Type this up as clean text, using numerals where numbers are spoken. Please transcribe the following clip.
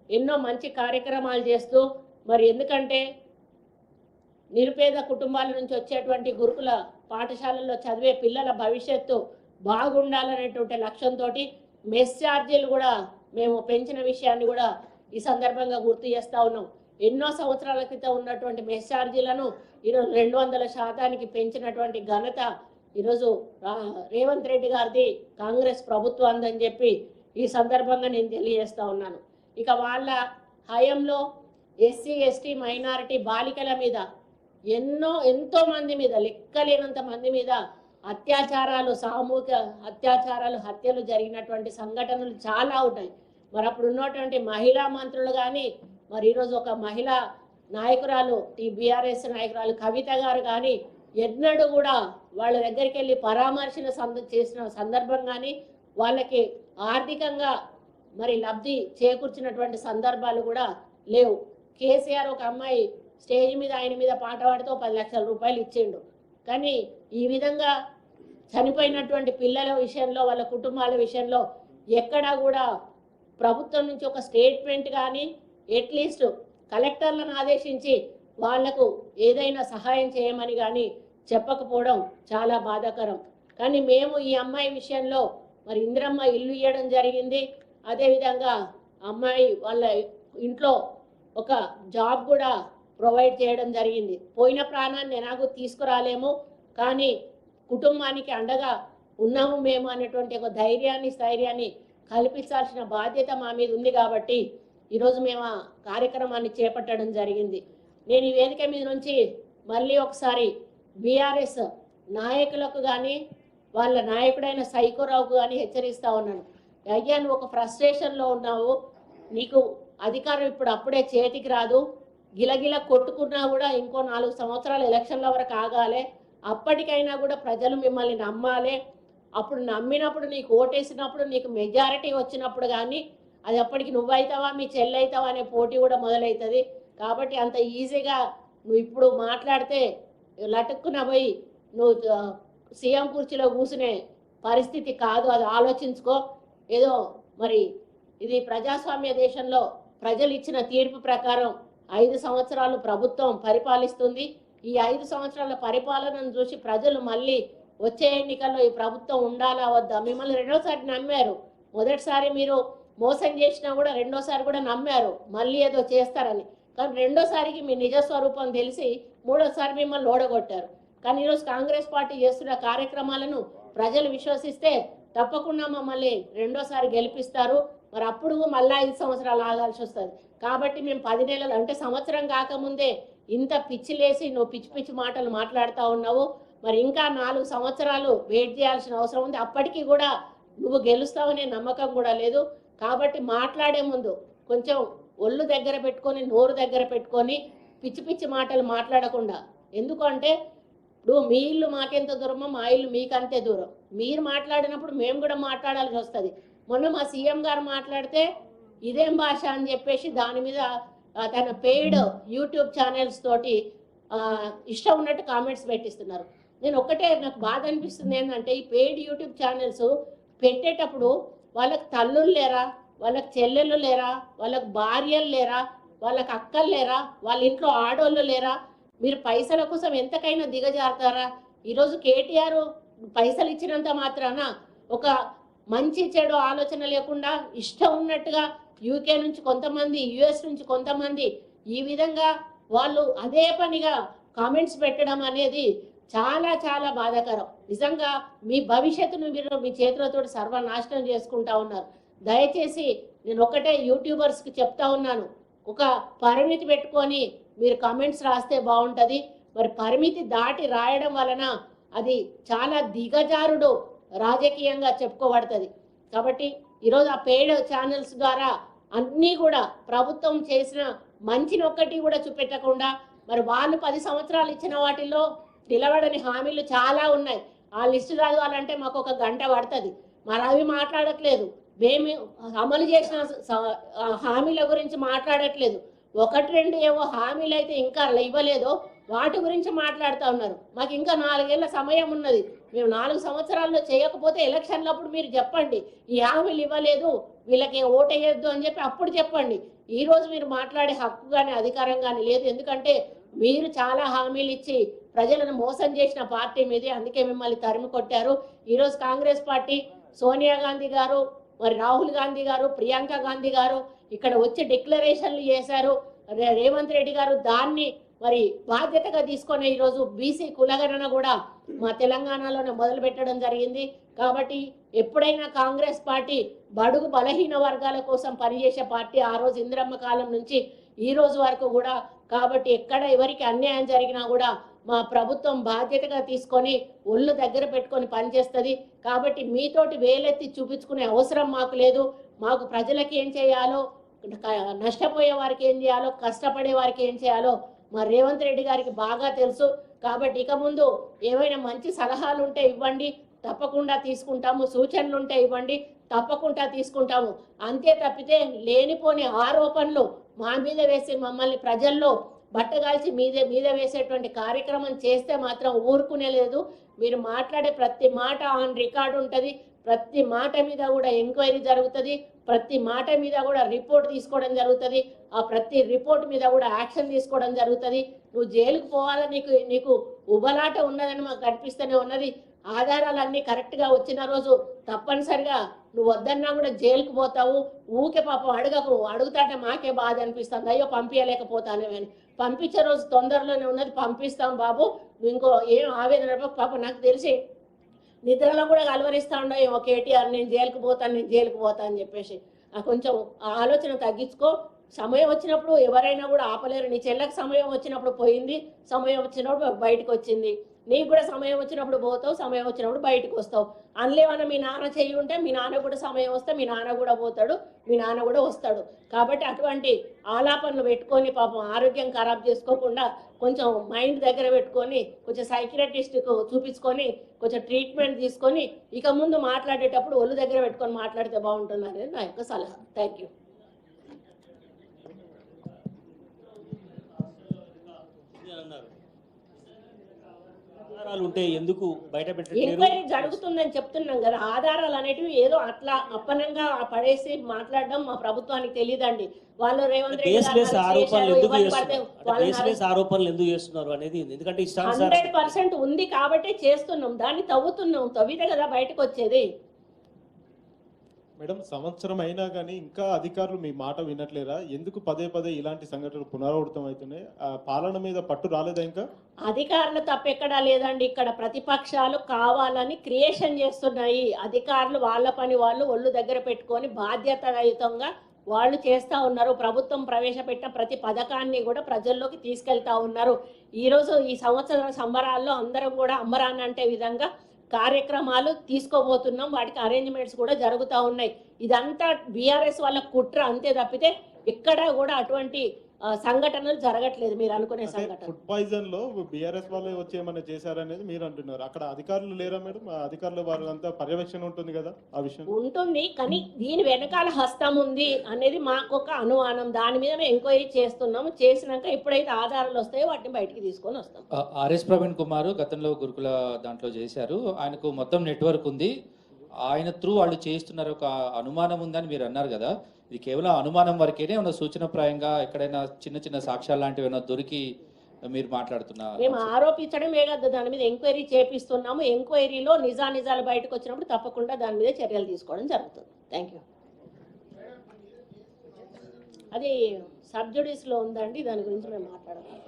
ఎన్నో మంచి కార్యక్రమాలు చేస్తూ మరి ఎందుకంటే నిరుపేద కుటుంబాల నుంచి వచ్చేటువంటి గురుకుల పాఠశాలల్లో చదివే పిల్లల భవిష్యత్తు బాగుండాలనేటువంటి లక్ష్యంతో మెస్ ఛార్జీలు కూడా మేము పెంచిన విషయాన్ని కూడా ఈ సందర్భంగా గుర్తు చేస్తూ ఉన్నాం. ఎన్నో సంవత్సరాల క్రితం ఉన్నటువంటి మెస్ ఛార్జీలను ఈరోజు 200% పెంచినటువంటి ఘనత ఈరోజు రేవంత్ రెడ్డి గారిది, కాంగ్రెస్ ప్రభుత్వం అని చెప్పి ఈ సందర్భంగా నేను తెలియజేస్తూ ఉన్నాను. ఇక వాళ్ళ హయాంలో ఎస్సీ ఎస్టీ మైనారిటీ బాలికల మీద ఎంతో మంది మీద, లెక్కలేనంత మంది మీద అత్యాచారాలు, సామూహిక అత్యాచారాలు, హత్యలు జరిగినటువంటి సంఘటనలు చాలా ఉన్నాయి. మరి అప్పుడు ఉన్నటువంటి మహిళా మంత్రులు కానీ, మరి ఈరోజు ఒక మహిళా నాయకురాలు బీఆర్ఎస్ నాయకురాలు కవిత గారు కానీ ఎన్నడూ కూడా వాళ్ళ దగ్గరికి వెళ్ళి పరామర్శన చేసిన సందర్భం కానీ, వాళ్ళకి ఆర్థికంగా మరి లబ్ధి చేకూర్చినటువంటి సందర్భాలు కూడా లేవు. కేసీఆర్ ఒక అమ్మాయి స్టేజ్ మీద ఆయన మీద పాట పాడితే 10 లక్షల రూపాయలు ఇచ్చిండు. కానీ ఈ విధంగా చనిపోయినటువంటి పిల్లల విషయంలో, వాళ్ళ కుటుంబాల విషయంలో ఎక్కడా కూడా ప్రభుత్వం నుంచి ఒక స్టేట్మెంట్ కానీ, అట్లీస్ట్ కలెక్టర్లను ఆదేశించి వాళ్లకు ఏదైనా సహాయం చేయమని కానీ చెప్పకపోవడం చాలా బాధాకరం. కానీ మేము ఈ అమ్మాయి విషయంలో మరి ఇందిరమ్మ ఇల్లు ఇవ్వడం జరిగింది. అదేవిధంగా అమ్మాయి వాళ్ళ ఇంట్లో ఒక జాబ్ కూడా ప్రొవైడ్ చేయడం జరిగింది. పోయిన ప్రాణాన్ని ఎలాగో తీసుకురాలేము, కానీ కుటుంబానికి అండగా ఉన్నాము మేము అనేటువంటి ఒక ధైర్యాన్ని, స్థైర్యాన్ని కల్పించాల్సిన బాధ్యత మా మీద ఉంది. కాబట్టి ఈరోజు మేము ఆ కార్యక్రమాన్ని చేపట్టడం జరిగింది. నేను ఈ వేదిక మీద నుంచి మళ్ళీ ఒకసారి బీఆర్ఎస్ నాయకులకు కానీ, వాళ్ళ నాయకుడైన సైకోరావుకు కానీ హెచ్చరిస్తూ ఉన్నాను. అయ్యా, నువ్వు ఒక ఫ్రస్ట్రేషన్లో ఉన్నావు, నీకు అధికారం ఇప్పుడు అప్పుడే చేతికి రాదు, గిలగిల కొట్టుకున్నా కూడా ఇంకో 4 సంవత్సరాలు ఎలక్షన్ల వరకు ఆగాలి, అప్పటికైనా కూడా ప్రజలు మిమ్మల్ని నమ్మాలి. అప్పుడు నమ్మినప్పుడు, నీకు ఓటేసినప్పుడు, నీకు మెజారిటీ వచ్చినప్పుడు కానీ అది అప్పటికి నువ్వైతావా మీ చెల్లి అవుతావా అనే పోటీ కూడా మొదలవుతుంది. కాబట్టి అంత ఈజీగా నువ్వు ఇప్పుడు మాట్లాడితే లటుక్కున పోయి నువ్వు సీఎం కుర్చీలో కూర్చునే పరిస్థితి కాదు, అది ఆలోచించుకో. ఏదో మరి ఇది ప్రజాస్వామ్య దేశంలో ప్రజలు ఇచ్చిన తీర్పు ప్రకారం 5 సంవత్సరాలు ప్రభుత్వం పరిపాలిస్తుంది. ఈ 5 సంవత్సరాల పరిపాలనను చూసి ప్రజలు మళ్ళీ వచ్చే ఎన్నికల్లో ఈ ప్రభుత్వం ఉండాలా వద్దా, మిమ్మల్ని రెండోసారి నమ్మారు. మొదటిసారి మీరు మోసం చేసినా కూడా రెండోసారి కూడా నమ్మారు మళ్ళీ ఏదో చేస్తారని. కానీ రెండోసారికి మీ నిజస్వరూపం తెలిసి మూడోసారి మిమ్మల్ని ఓడగొట్టారు. కానీ ఈరోజు కాంగ్రెస్ పార్టీ చేస్తున్న కార్యక్రమాలను ప్రజలు విశ్వసిస్తే తప్పకుండా మమ్మల్ని రెండోసారి గెలిపిస్తారు. మరి అప్పుడు మళ్ళీ 5 సంవత్సరాలు ఆగాల్సి వస్తుంది. కాబట్టి మేము 10 నెలలు అంటే సంవత్సరం కాకముందే ఇంత పిచ్చిలేసి నువ్వు పిచ్చి పిచ్చి మాటలు మాట్లాడుతూ ఉన్నావు. మరి ఇంకా 4 సంవత్సరాలు వెయిట్ చేయాల్సిన అవసరం ఉంది. అప్పటికి కూడా నువ్వు గెలుస్తావనే నమ్మకం కూడా లేదు. కాబట్టి మాట్లాడే ముందు కొంచెం ఒళ్ళు దగ్గర పెట్టుకొని, నోరు దగ్గర పెట్టుకొని పిచ్చి పిచ్చి మాటలు మాట్లాడకుండా. ఎందుకంటే ఇప్పుడు మీ ఇల్లు మాకెంత దూరమో మా ఇల్లు మీకంతే దూరం. మీరు మాట్లాడినప్పుడు మేము కూడా మాట్లాడాల్సి వస్తుంది. మొన్న మా సీఎం గారు మాట్లాడితే ఇదేం భాష అని చెప్పేసి దాని మీద తన పెయిడ్ యూట్యూబ్ ఛానల్స్ తోటి ఇష్టం ఉన్నట్టు కామెంట్స్ పెట్టిస్తున్నారు. నేను ఒక్కటే నాకు బాధ అనిపిస్తుంది ఏంటంటే, ఈ పెయిడ్ యూట్యూబ్ ఛానల్స్ పెట్టేటప్పుడు వాళ్ళకి తల్లులు లేరా, వాళ్ళకి చెల్లెళ్ళు లేరా, వాళ్ళకి భార్యలు లేరా, వాళ్ళకి అక్కలు లేరా, వాళ్ళ ఇంట్లో ఆడోళ్ళు లేరా? మీరు పైసల కోసం ఎంతకైనా దిగజారుతారా? ఈరోజు కేటీఆర్ పైసలు ఇచ్చినంత మాత్రాన ఒక మంచి చెడు ఆలోచన లేకుండా ఇష్టం ఉన్నట్టుగా యూకే నుంచి కొంతమంది, యుఎస్ నుంచి కొంతమంది ఈ విధంగా వాళ్ళు అదే పనిగా కామెంట్స్ పెట్టడం అనేది చాలా చాలా బాధాకరం. నిజంగా మీ భవిష్యత్తును మీరు మీ చేతులతో సర్వనాశనం చేసుకుంటా ఉన్నారు. దయచేసి నేను ఒకటే యూట్యూబర్స్కి చెప్తా ఉన్నాను, ఒక పరిమితి పెట్టుకొని మీరు కామెంట్స్ రాస్తే బాగుంటుంది. మరి పరిమితి దాటి రాయడం వలన అది చాలా దిగజారుడు రాజకీయంగా చెప్పుకోబడుతుంది. కాబట్టి ఈరోజు ఆ పెయిడ్ ఛానల్స్ ద్వారా అన్నీ కూడా ప్రభుత్వం చేసిన మంచిని ఒక్కటి కూడా చూపెట్టకుండా, మరి వాళ్ళు 10 సంవత్సరాలు ఇచ్చిన వాటిల్లో నిలబడని హామీలు చాలా ఉన్నాయి. ఆ లిస్టు చదవాలంటే మాకు 1 గంట పడుతుంది. మరి అవి మాట్లాడట్లేదు. మేము అమలు చేసిన హామీల గురించి మాట్లాడట్లేదు. 1-2 ఏవో హామీలు అయితే ఇంకా ఇవ్వలేదో వాటి గురించి మాట్లాడుతూ ఉన్నారు. మాకు ఇంకా 4 ఏళ్ల సమయం ఉన్నది. మేము 4 సంవత్సరాల్లో చేయకపోతే ఎలక్షన్లప్పుడు మీరు చెప్పండి, ఈ హామీలు ఇవ్వలేదు, వీళ్ళకి ఓటేయొద్దు అని చెప్పి అప్పుడు చెప్పండి. ఈ రోజు మీరు మాట్లాడే హక్కు కానీ అధికారం కానీ లేదు. ఎందుకంటే మీరు చాలా హామీలు ఇచ్చి ప్రజలను మోసం చేసిన పార్టీ మీదే, అందుకే మిమ్మల్ని తరిమి కొట్టారు. ఈరోజు కాంగ్రెస్ పార్టీ సోనియా గాంధీ గారు, మరి రాహుల్ గాంధీ గారు, ప్రియాంక గాంధీ గారు ఇక్కడ వచ్చి డిక్లరేషన్లు చేశారు. రేవంత్ రెడ్డి గారు దాన్ని మరి బాధ్యతగా తీసుకొని ఈరోజు బీసీ కులగణన కూడా మా తెలంగాణలోనే మొదలు పెట్టడం జరిగింది. కాబట్టి ఎప్పుడైనా కాంగ్రెస్ పార్టీ బడుగు బలహీన వర్గాల కోసం పనిచేసే పార్టీ, ఆ రోజు ఇందిరమ్మ కాలం నుంచి ఈ రోజు వరకు కూడా. కాబట్టి ఎక్కడ ఎవరికి అన్యాయం జరిగినా కూడా మా ప్రభుత్వం బాధ్యతగా తీసుకొని ఒళ్ళు దగ్గర పెట్టుకొని పనిచేస్తుంది. కాబట్టి మీతోటి వేలెత్తి చూపించుకునే అవసరం మాకు లేదు. మాకు ప్రజలకి ఏం చేయాలో, నష్టపోయే వారికి ఏం చేయాలో, కష్టపడే వారికి ఏం చేయాలో మా రేవంత్ రెడ్డి గారికి బాగా తెలుసు. కాబట్టి ఇక ముందు ఏమైనా మంచి సలహాలు ఉంటే ఇవ్వండి, తప్పకుండా తీసుకుంటాము. సూచనలు ఉంటే ఇవ్వండి, తప్పకుండా తీసుకుంటాము. అంతే తప్పితే లేనిపోని ఆరోపణలు మా మీద వేసి మమ్మల్ని ప్రజల్లో బట్టగాల్చి మీద వేసేటువంటి కార్యక్రమం చేస్తే మాత్రం ఊరుకునే లేదు. మీరు మాట్లాడే ప్రతి మాట ఆన్ రికార్డు ఉంటుంది. ప్రతి మాట మీద కూడా ఎంక్వైరీ జరుగుతుంది. ప్రతి మాట మీద కూడా రిపోర్ట్ తీసుకోవడం జరుగుతుంది. ఆ ప్రతి రిపోర్ట్ మీద కూడా యాక్షన్ తీసుకోవడం జరుగుతుంది. నువ్వు జైలుకు పోవాలని నీకు ఉబలాట ఉన్నదని మాకు కనిపిస్తూనే ఉన్నది. ఆధారాలన్నీ కరెక్ట్గా వచ్చిన రోజు తప్పనిసరిగా నువ్వు వద్దన్నా కూడా జైలుకు పోతావు. ఊకే పాపం అడగకు, అడుగుతాంటే మాకే బాధ అనిపిస్తుంది. అయ్యో పంపించలేకపోతాను అని. పంపించే రోజు తొందరలోనే ఉన్నది, పంపిస్తాం బాబు. నువ్వు ఇంకో ఏం ఆవేదన పాపం నాకు తెలిసి నిద్రలో కూడా కలవరిస్తూ ఉండవు కేటీఆర్, నేను జైలుకు పోతాను అని చెప్పేసి. కొంచెం ఆలోచన తగ్గించుకో. సమయం వచ్చినప్పుడు ఎవరైనా కూడా ఆపలేరు. నీ చెల్లెకి సమయం వచ్చినప్పుడు పోయింది, సమయం వచ్చినప్పుడు బయటకు వచ్చింది. నీకు కూడా సమయం వచ్చినప్పుడు పోతావు, సమయం వచ్చినప్పుడు బయటకు వస్తావు. అందులోమన్నా మీ నాన్న చెయ్యి ఉంటే మీ నాన్న కూడా సమయం వస్తే మీ నాన్న కూడా పోతాడు, మీ నాన్న కూడా వస్తాడు. కాబట్టి అటువంటి ఆలాపనలు పెట్టుకొని పాపం ఆరోగ్యం ఖరాబ్ చేసుకోకుండా కొంచెం మైండ్ దగ్గర పెట్టుకొని కొంచెం సైకియాట్రిస్ట్కు చూపించుకొని కొంచెం ట్రీట్మెంట్ తీసుకొని ఇక ముందు మాట్లాడేటప్పుడు ఒళ్ళు దగ్గర పెట్టుకొని మాట్లాడితే బాగుంటుంది అనేది నా యొక్క సలహా. Thank you. ఉంటే ఎందుకు బయట పెట్టారు? ఎంక్వైరీ జరుగుతుందని చెప్తున్నాం కదా. ఆధారాలు అనేటివి ఏదో అట్లా అప్పనంగా పడేసి మాట్లాడడం మా ప్రభుత్వానికి తెలియదండి. వాళ్ళు రేవంత్ రెడ్డి ఆరోపణలు ఎందుకు చేస్తున్నారు అనేది, ఎందుకంటే 100% ఉంది కాబట్టి చేస్తున్నాం. దాన్ని తవ్వితే కదా బయటకు వచ్చేది. మేడం, సంవత్సరం అయినా కానీ ఇంకా అధికారులు మీ మాట వినట్లేరా? ఎందుకు పదే పదే ఇలాంటి సంఘటనలు పునరావృతం అవుతున్నాయి? పాలన మీద పట్టు రాలేదా? ఇంకా అధికారులు తప్పెక్కడా లేదండి. ఇక్కడ ప్రతిపక్షాలు కావాలని క్రియేషన్ చేస్తున్నాయి. అధికారులు వాళ్ళ పని వాళ్ళు ఒళ్ళు దగ్గర పెట్టుకొని బాధ్యతాయుతంగా వాళ్ళు చేస్తూ ఉన్నారు. ప్రభుత్వం ప్రవేశపెట్టిన ప్రతి పథకాన్ని కూడా ప్రజల్లోకి తీసుకెళ్తా ఉన్నారు. ఈరోజు ఈ సంవత్సర సంబరాల్లో అందరం కూడా అమ్మరానంటే విధంగా కార్యక్రమాలు తీసుకోబోతున్నాం. వాటికి అరేంజ్మెంట్స్ కూడా జరుగుతూ ఉన్నాయి. ఇదంతా బీఆర్ఎస్ వాళ్ళ కుట్ర అంతే తప్పితే ఎక్కడా కూడా అటువంటి సంఘటనలు జరగట్లేదు మీరు అనుకునే సంఘటన. ఫుడ్ పాయిజన్ లో బీఆర్ఎస్ వాళ్ళు వచ్చి ఏమైనా చేశారనేది మీరు అంటున్నారు. అక్కడ అధికారులు లేరా మేడం? అధికారులు వారంతా పర్యవేక్షణ ఉంటుంది కదా, ఆ విషయం ఉంటుంది. కానీ దీని వెనకాల హస్తం ఉంది అనేది మాకు ఒక అనుమానం. దాని మీద మేము ఎంక్వైరీ చేస్తున్నాము. చేసినాక ఎప్పుడైతే ఆధారాలు వస్తాయో వాటిని బయటికి తీసుకొని వస్తాం. ఆర్ఎస్ ప్రవీణ్ కుమార్ గతంలో గురుకుల దాంట్లో చేశారు. ఆయనకు మొత్తం నెట్వర్క్ ఉంది. ఆయన త్రూ వాళ్ళు చేస్తున్నారు. ఒక అనుమానం ఉందని మీరు అన్నారు కదా, ఇది కేవలం అనుమానం వరకేనే ఏమైనా సూచనప్రాయంగా ఎక్కడైనా చిన్న చిన్న సాక్ష్యాలు లాంటివి ఏమైనా దొరికి మీరు మాట్లాడుతున్నారు? మేము ఆరోపించడమే కదా, దాని మీద ఎంక్వైరీ చేపిస్తున్నాము. ఎంక్వైరీలో నిజాలు బయటకు వచ్చినప్పుడు తప్పకుండా దాని మీద చర్యలు తీసుకోవడం జరుగుతుంది. Thank you. అది సబ్జుడిస్లో ఉందండి, దాని గురించి మేము మాట్లాడాలి.